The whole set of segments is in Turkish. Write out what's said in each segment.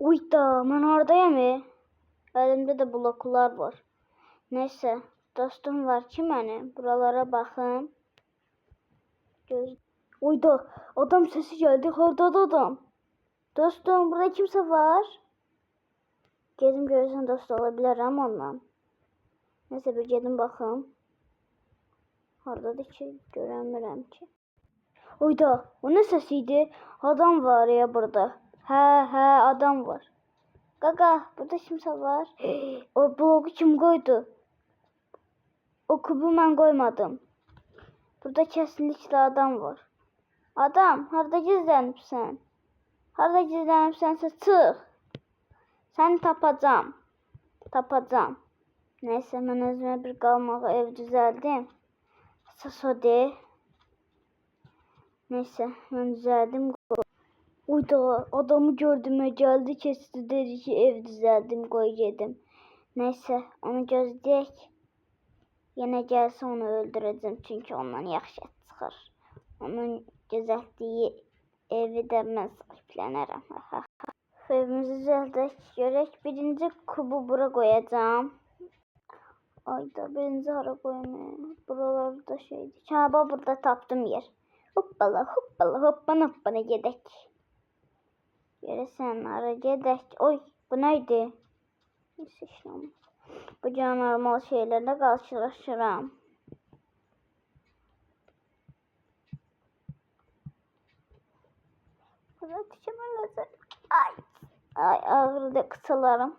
Uyda ben oradayım ya. Elimde de bloklar var. Neyse dostum var ki benim. Buralara bakın. Uyda adam sesi geldi. Orada da adam. Dostum burada kimse var. Gezim görürsen dost olabilirim ondan. Neyse bir gedim bakım. Oradadır ki göremiyorum ki. Uyda o ne sesiydi? Adam var ya burada. He adam var. Gaga burada kimse var. O bloğu kim koydu? O kubu ben koymadım. Burada kesinlikle adam var. Adam harda gizlenipsən? Harda gizlenipsənsə çıx. Səni tapacağım. Tapacağım. Neyse ben özüme bir kalmağa ev düzeldim. Sasode. Neyse ben düzeldim. Uyda adamı gördüm geldi kesti dedi ki ev düzeldim koy yedim. Neyse onu gözleyek. Yine gelse onu öldüreceğim çünkü ondan yaxşı çıxır. Onun gözettiği evi de ben sahiplenirim. Evimizi düzeltdik. Görək birinci kubu bura koyacağım. Ayda birinci hara koymayayım. Buralarda şeydi. Çaba burada tapdım yer. Hoppala hoppala hoppana gedək. Görəsən hara gedək. Oy bu neydi? Neyse işte. Bu normal şeylerle karşılaşırım. Burada düşemem. Ay ağrıda kısalarım.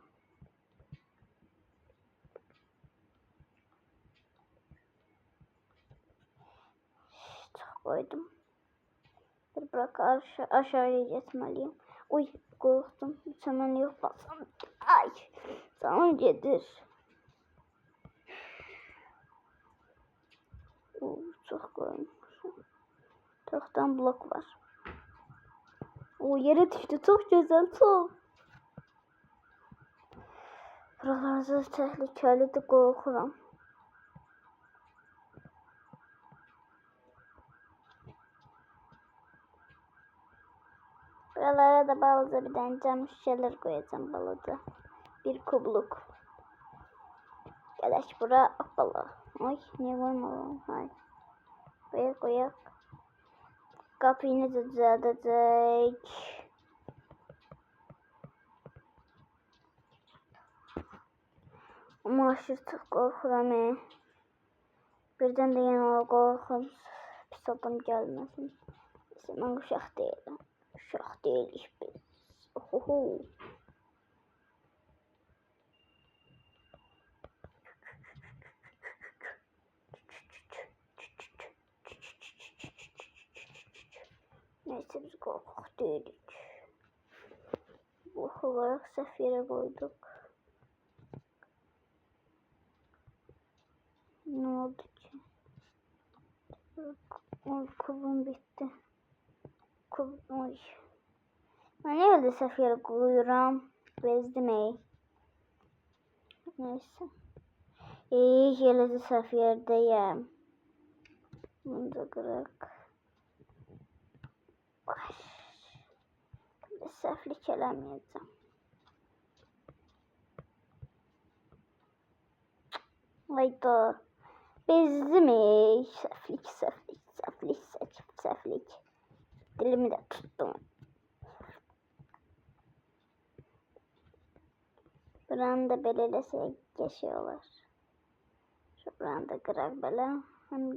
Çok koydum. Bir bırak aşağıya geçmeliyim. Uy korktum. Hemen yok basam. Ay tamam gelir. Çok koymuşum. Çoktan blok var. O yere düştü. Çok güzel çok. Buralarda tehlikeli de korkuram. Buralara da balıza bir tane cam şişeler koyacağım balıza. Bir kubluk. Gelaş bura hoppala. Ay niye koymadım? Hay. Buraya koyak. Kapıyı da düzeltecek. Ama aşırı çok korkuram. Birden de yana korkum. Pis adam gelmesin. Ben uşaq değilim. Uşaq deyilik biz. Ohoho. Neyse biz korkak değilik. Bu olarak sefere koyduk. Ne oldu ki? Kubum bitti. Oy. Ben öyle sefere koyuyorum. Bezdim ey. Neyse. İyi yelezi seferdeyim. Bunu da kırık. Seflik eləməyəcəm. Hayda. Bezdim ey. Seflik. Dilimi de tuttum. Buranı da belirlese geçiyorlar. Şu buranı da kırar böyle. Hem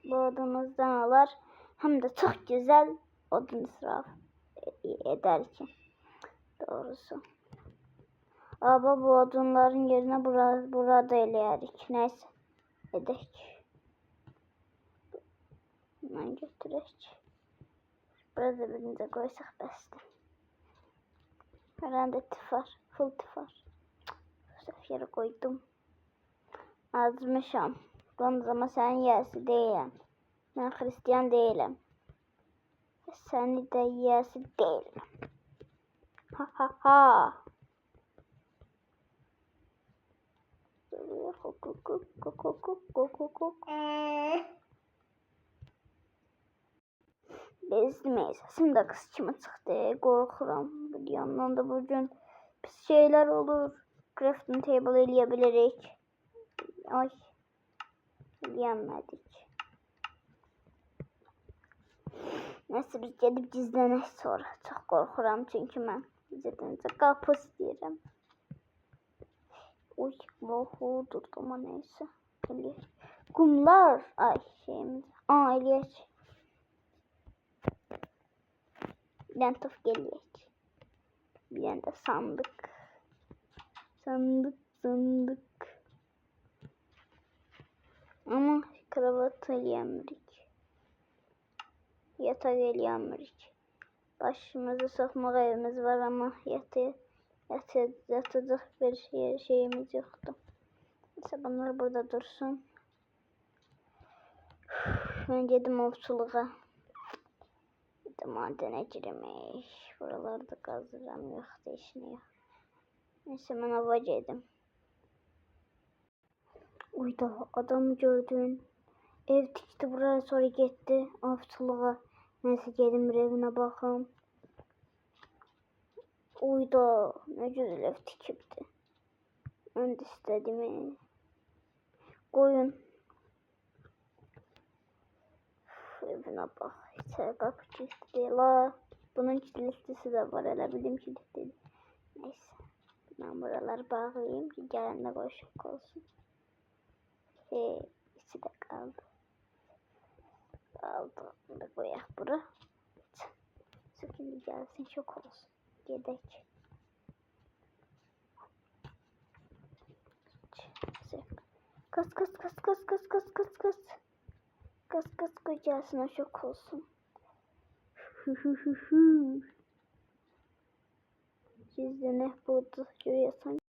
bu odamızdan alır. Hem de çok güzel odun israf eder ki. Doğrusu. Ama bu odunların yerine burada eleyerik. Neyse. Edek. Ben götürek. Burada birinde koysak beste. Herhalde tifar. Full tifar. Bu sefer koydum. Azmışam. Ben zaman sen yiyesi değilim. Ben Hristiyan değilim. Seni de yiyesi değilim. Ha. Bezdim sesim de kısçıma çıktı. Korkuram. Bir yandan da bugün pis şeyler olur. Crafting table eleyebilirik. Ay. Eleyemedik. Neyse biz gedib gizlənək sonra. Çox qorxuram çünki mən gizlədəncə qapı istəyirəm. Uy, lohu durdum ama neyse. Eləyək. Kumlar. Ay şeyimiz. Eləyək. Bir dənə tuf eləyək. Bir dənə də sandık. Sandık. Ama kravat eləyəmirik. Yatak eləyəmirik. Başımızı soxmaq evimiz var ama yatacaq bir şeyimiz yoktu. Neyse bunlar burada dursun. Ben gedim ovçuluğa. Bir de madene girmek. Buralarda kazıram yoktu işine yok. Neyse ben hava yedim. Uyda adam gördün. Ev tikti buraya sonra gitti ovçuluğa. Neyse gelim bir evine bakım. Uyda ne güzel ev tikipti. Ben de istedim. Koyun. Evine bak. İçeri kapı kilitli değil. Bunun kilitlisi de var. Hele bildim kilitli. Neyse. Ben buraları bağlayayım ki gelende boşluk olsun. İçi de kaldı. Bunu da koyak bura. Söküldü gelsin çok olsun. Gedek. Kas. Kas koyacaksın o çok olsun. Gizlenek burada görüyorsan.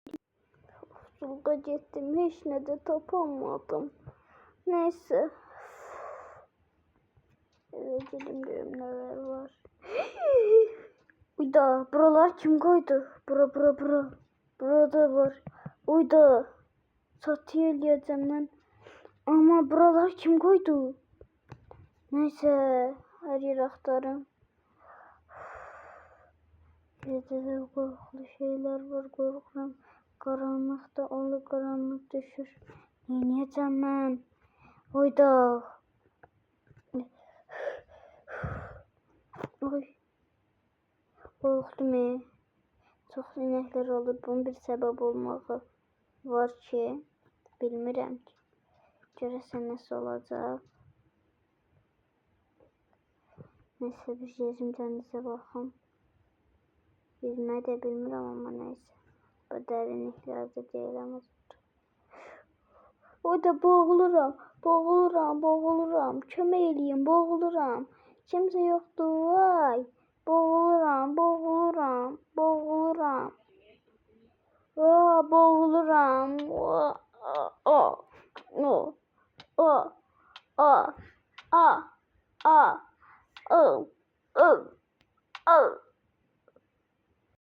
Yolda gittim hiç ne de tapamadım. Neyse. Eve gidelim görüm neler var. Uyda buralar kim koydu? Bura. Burada var. Uyda. Satıyor eləyəcəm mən. Ama buralar kim koydu? Neyse. Her yer aktarım. Yerde de korkulu şeyler var. Korkuram. Karanlıkta onu karanlık düşür. Yeniyeceğim ben. Uyda. Oy. Korktum. Çok inekler olur. Bunun bir sebep olmağı var ki. Bilmirəm ki. Görəsən nasıl olacaq. Neyse bir yerim denize bakım. Yüzmeyi de bilmirəm ama neyse. Bu derinliklerde deyiləm. Orada boğuluram. Kömək eləyin, boğuluram. Kimse yoktu, vay. Boğuluram. Boğuluram. Oh.